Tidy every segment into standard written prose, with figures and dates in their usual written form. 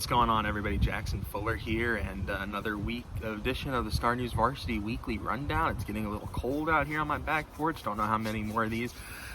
What's going on, everybody? Jackson Fuller here, and another week edition of the StarNewsVarsity Weekly Rundown. It's getting a little cold out here on my back porch. Don't know how many more of these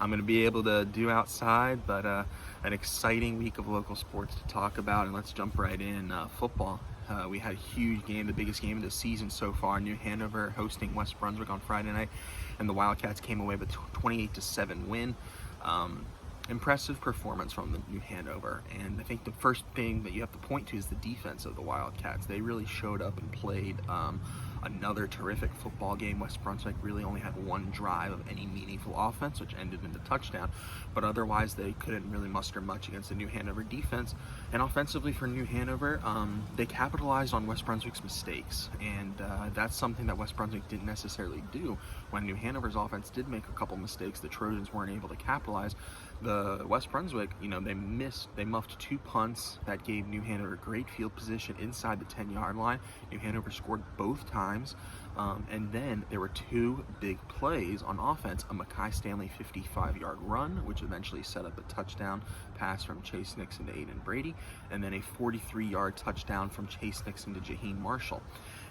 I'm going to be able to do outside, but an exciting week of local sports to talk about, and let's jump right in. Football. We had a huge game, the biggest game of the season so far. New Hanover hosting West Brunswick on Friday night, and the Wildcats came away with a 28-7 win. Impressive performance from the New Hanover, and I think the first thing that you have to point to is the defense of the Wildcats. They really showed up and played another terrific football game. West Brunswick really only had one drive of any meaningful offense, which ended in the touchdown, but otherwise they couldn't really muster much against the New Hanover defense. And offensively for New Hanover, they capitalized on West Brunswick's mistakes, and that's something that West Brunswick didn't necessarily do. When New Hanover's offense did make a couple mistakes, the Trojans weren't able to capitalize. The West Brunswick, they muffed two punts that gave New Hanover great field position inside the 10-yard line. New Hanover scored both times, and then there were two big plays on offense: a Mackay Stanley 55-yard run, which eventually set up a touchdown pass from Chase Nixon to Aiden Brady, and then a 43-yard touchdown from Chase Nixon to Jaheen Marshall.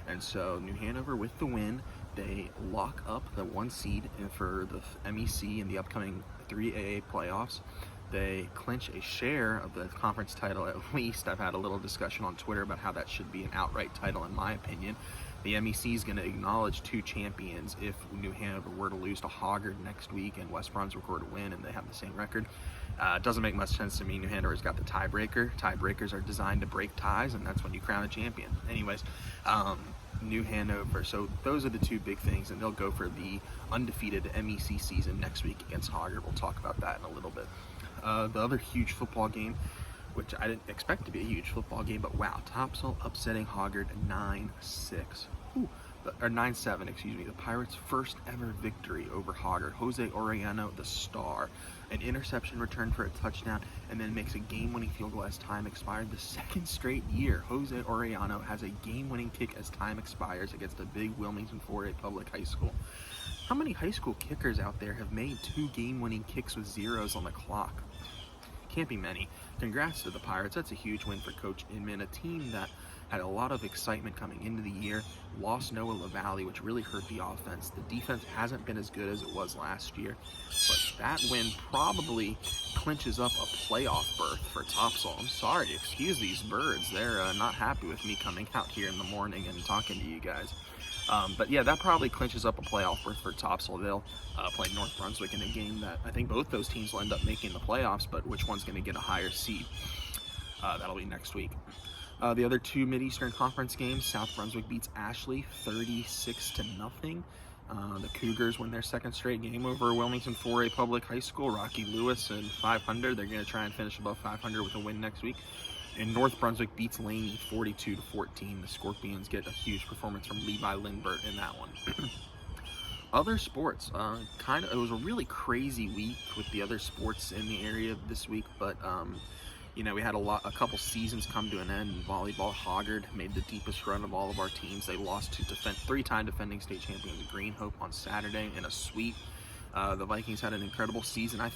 And so New Hanover, with the win, they lock up the 1 seed for the MEC in the upcoming 3AA playoffs. They clinch a share of the conference title at least. I've had a little discussion on Twitter about how that should be an outright title in my opinion. The MEC is going to acknowledge two champions if New Hanover were to lose to Hoggard next week and West Brunswick were to win and they have the same record. It doesn't make much sense to me. New Hanover's got the tiebreaker. Tiebreakers are designed to break ties, and that's when you crown a champion. Anyways, New Hanover. So those are the two big things, and they'll go for the undefeated MEC season next week against Hoggard. We'll talk about that in a little bit. The other huge football game, which I didn't expect to be a huge football game, but wow, Topsail upsetting Hoggard 9-6. Or 9-7, excuse me. The Pirates' first ever victory over Hoggard. Jose Orellano, the star. An interception return for a touchdown, and then makes a game-winning field goal as time expired. The second straight year, Jose Orellano has a game-winning kick as time expires against a big Wilmington 4A public high school. How many high school kickers out there have made two game-winning kicks with zeros on the clock? Can't be many. Congrats to the Pirates. That's a huge win for Coach Inman, a team that had a lot of excitement coming into the year. Lost Noah LaValle, which really hurt the offense. The defense hasn't been as good as it was last year, but that win probably clinches up a playoff berth for Topsail. I'm sorry to excuse these birds. They're not happy with me coming out here in the morning and talking to you guys. But yeah, that probably clinches up a playoff berth for Topsail. They'll play North Brunswick in a game that I think both those teams will end up making the playoffs, but which one's going to get a higher seed? That'll be next week. The other two Mid-Eastern Conference games, South Brunswick beats Ashley 36-0. The Cougars win their second straight game over Wilmington 4A Public High School. Rocky Lewis and 500. They're going to try and finish above 500 with a win next week. And North Brunswick beats Laney 42-14. The Scorpions get a huge performance from Levi Lindbergh in that one. Other sports, it was a really crazy week with the other sports in the area this week, but we had a couple seasons come to an end. In volleyball, Hoggard made the deepest run of all of our teams. They lost to three-time defending state champions Green Hope on Saturday in a sweep. The Vikings had an incredible season. I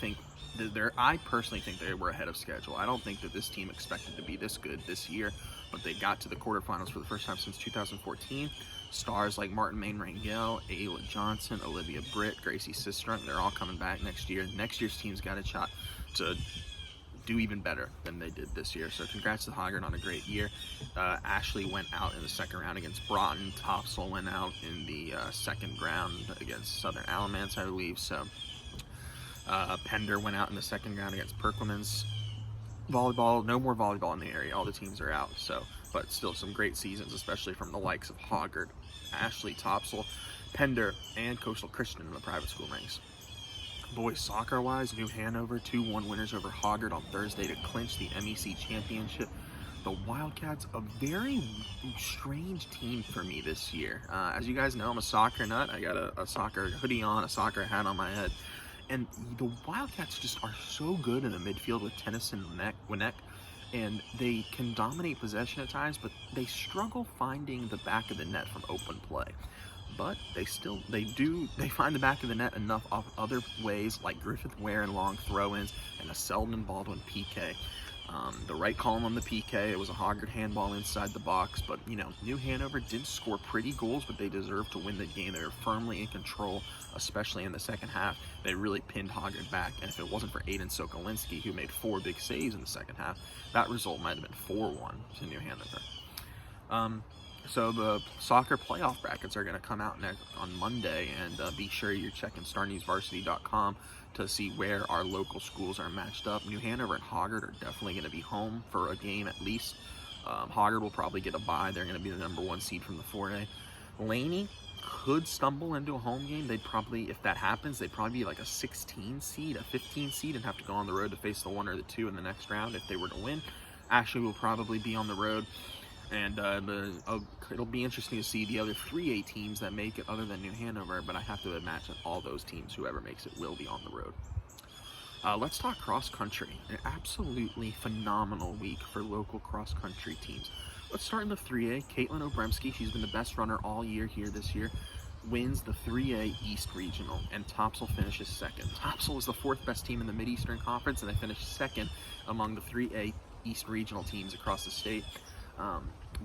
personally think they were ahead of schedule. I don't think that this team expected to be this good this year, but they got to the quarterfinals for the first time since 2014. Stars like Martin Main Rangel, Ayla Johnson, Olivia Britt, Gracie Sistrunk, they're all coming back next year. Next year's team's got a shot to do even better than they did this year. So congrats to Hoggard on a great year. Ashley went out in the second round against Broughton. Topsail went out in the second round against Southern Alamance, I believe. So Pender went out in the second round against Perklemans. Volleyball, no more volleyball in the area. All the teams are out. But still some great seasons, especially from the likes of Hoggard, Ashley, Topsail, Pender, and Coastal Christian in the private school ranks. Boys soccer-wise, New Hanover 2-1 winners over Hoggard on Thursday to clinch the MEC championship. The Wildcats, a very strange team for me this year. As you guys know, I'm a soccer nut. I got a soccer hoodie on, a soccer hat on my head. And the Wildcats just are so good in the midfield with Tennyson Winneck. And they can dominate possession at times, but they struggle finding the back of the net from open play. But they find the back of the net enough off other ways like Griffith Ware and long throw-ins and a Selden Baldwin PK. The right call on the PK, it was a Hoggard handball inside the box, but New Hanover did score pretty goals, but they deserved to win the game. They were firmly in control, especially in the second half. They really pinned Hoggard back, and if it wasn't for Aiden Sokolinski, who made 4 big saves in the second half, that result might have been 4-1 to New Hanover. So the soccer playoff brackets are going to come out on Monday, and be sure you're checking StarNewsVarsity.com to see where our local schools are matched up. New Hanover and Hoggard are definitely going to be home for a game at least. Hoggard will probably get a bye. They're going to be the number 1 seed from the 4A. Laney could stumble into a home game. They'd probably, if that happens, they'd probably be like a 16 seed, a 15 seed, and have to go on the road to face the 1 or the 2 in the next round if they were to win. Ashley will probably be on the road. And it'll be interesting to see the other 3A teams that make it other than New Hanover, but I have to imagine all those teams, whoever makes it, will be on the road. Let's talk cross country. An absolutely phenomenal week for local cross country teams. Let's start in the 3A. Caitlin Obremski, she's been the best runner all year here this year, wins the 3A East Regional, and Topsail finishes second. Topsail was the 4th best team in the Mid-Eastern Conference, and they finished second among the 3A East Regional teams across the state.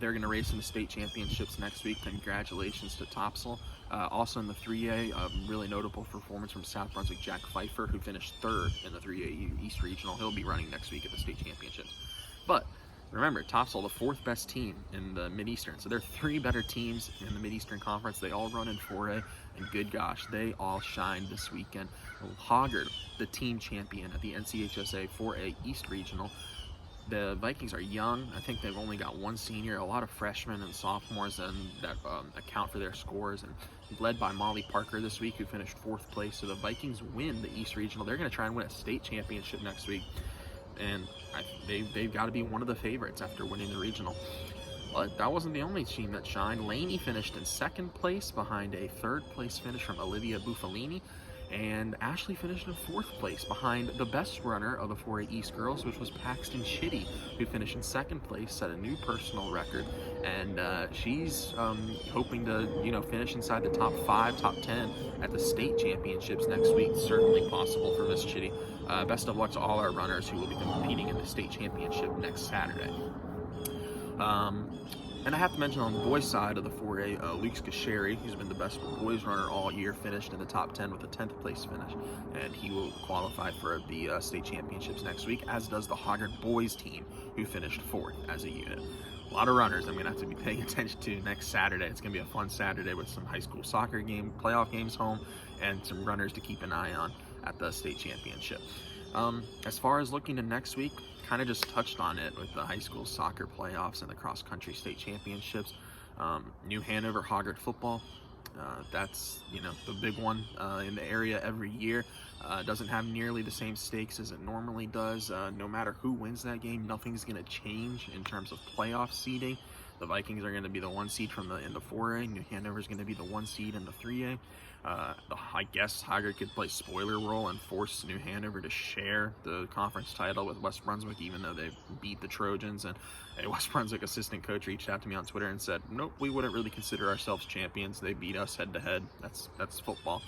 They're going to race in the state championships next week. Congratulations to Topsail. Also in the 3A, really notable performance from South Brunswick, Jack Pfeiffer, who finished 3rd in the 3A East Regional. He'll be running next week at the state championships. But remember, Topsail, the 4th best team in the Mid-Eastern. So there are 3 better teams in the Mid-Eastern Conference. They all run in 4A, and good gosh, they all shined this weekend. Hoggard, the team champion at the NCHSA 4A East Regional. The Vikings are young. I think they've only got 1 senior, a lot of freshmen and sophomores that account for their scores, and led by Molly Parker this week, who finished 4th place. So the Vikings win the East Regional. They're going to try and win a state championship next week, and they've got to be one of the favorites after winning the regional. But that wasn't the only team that shined. Laney finished in 2nd place behind a 3rd place finish from Olivia Buffalini. And Ashley finished in 4th place behind the best runner of the 4A East girls, which was Paxton Chitty, who finished in 2nd place, set a new personal record, and she's hoping to finish inside the top 5, top 10 at the state championships next week. Certainly possible for Miss Chitty. Best of luck to all our runners who will be competing in the state championship next Saturday. And I have to mention on the boys' side of the 4A, Luke Scasheri, who's been the best boys runner all year, finished in the top 10 with a 10th place finish, and he will qualify for the state championships next week, as does the Hoggard boys team, who finished 4th as a unit. A lot of runners I'm going to have to be paying attention to next Saturday. It's going to be a fun Saturday with some high school soccer playoff games home, and some runners to keep an eye on at the state championship. As far as looking to next week, kind of just touched on it with the high school soccer playoffs and the cross-country state championships. New Hanover Hoggard football, that's the big one in the area every year. Doesn't have nearly the same stakes as it normally does. No matter who wins that game, nothing's going to change in terms of playoff seeding. The Vikings are going to be the 1 seed in the 4A. New Hanover is going to be the 1 seed in the 3A. I guess Hoggard could play spoiler role and force New Hanover to share the conference title with West Brunswick, even though they beat the Trojans. And a West Brunswick assistant coach reached out to me on Twitter and said, nope, we wouldn't really consider ourselves champions. They beat us head to head. That's football.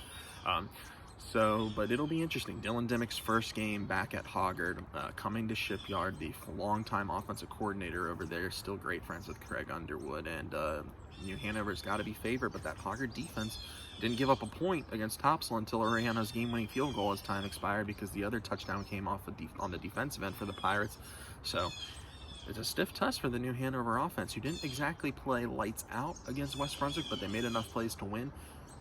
But it'll be interesting. Dylan Dimmick's first game back at Hoggard, coming to Shipyard, the longtime offensive coordinator over there, still great friends with Craig Underwood, and New Hanover's got to be favored, but that Hoggard defense didn't give up a point against Topsail until Ariana's game-winning field goal as time expired, because the other touchdown came off on the defensive end for the Pirates. So it's a stiff test for the New Hanover offense, who didn't exactly play lights out against West Brunswick, but they made enough plays to win.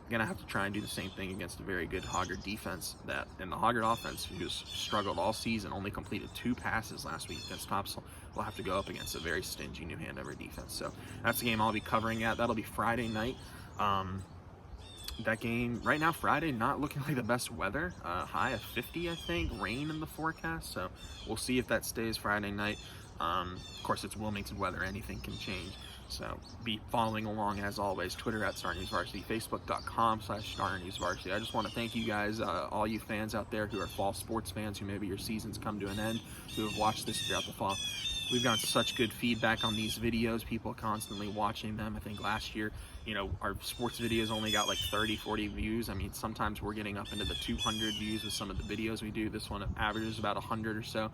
Going to have to try and do the same thing against a very good Hoggard defense, and the Hoggard offense, who's struggled all season, only completed 2 passes last week against Topsail, will have to go up against a very stingy New Hanover defense. So that's the game I'll be covering at. That'll be Friday night. That game right now, Friday, not looking like the best weather. High of 50, I think. Rain in the forecast, so we'll see if that stays Friday night. Of course, it's Wilmington weather. Anything can change. So be following along as always. Twitter at StarNewsVarsity, Facebook.com/StarNewsVarsity. I just want to thank you guys, all you fans out there who are fall sports fans, who maybe your season's come to an end, who have watched this throughout the fall. We've gotten such good feedback on these videos, people constantly watching them. I think last year, our sports videos only got like 30, 40 views. I mean, sometimes we're getting up into the 200 views with some of the videos we do. This one averages about 100 or so.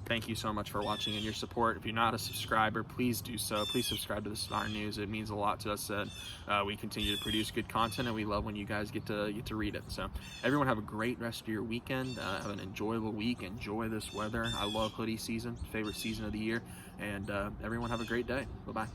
thank you so much for watching and your support. If you're not a subscriber, please do so. Please subscribe to the Star News. It means a lot to us that we continue to produce good content, and we love when you guys get to read it. So everyone have a great rest of your weekend. Have an enjoyable week. Enjoy this weather. I love hoodie season, favorite season of the year. And everyone have a great day. Bye-bye.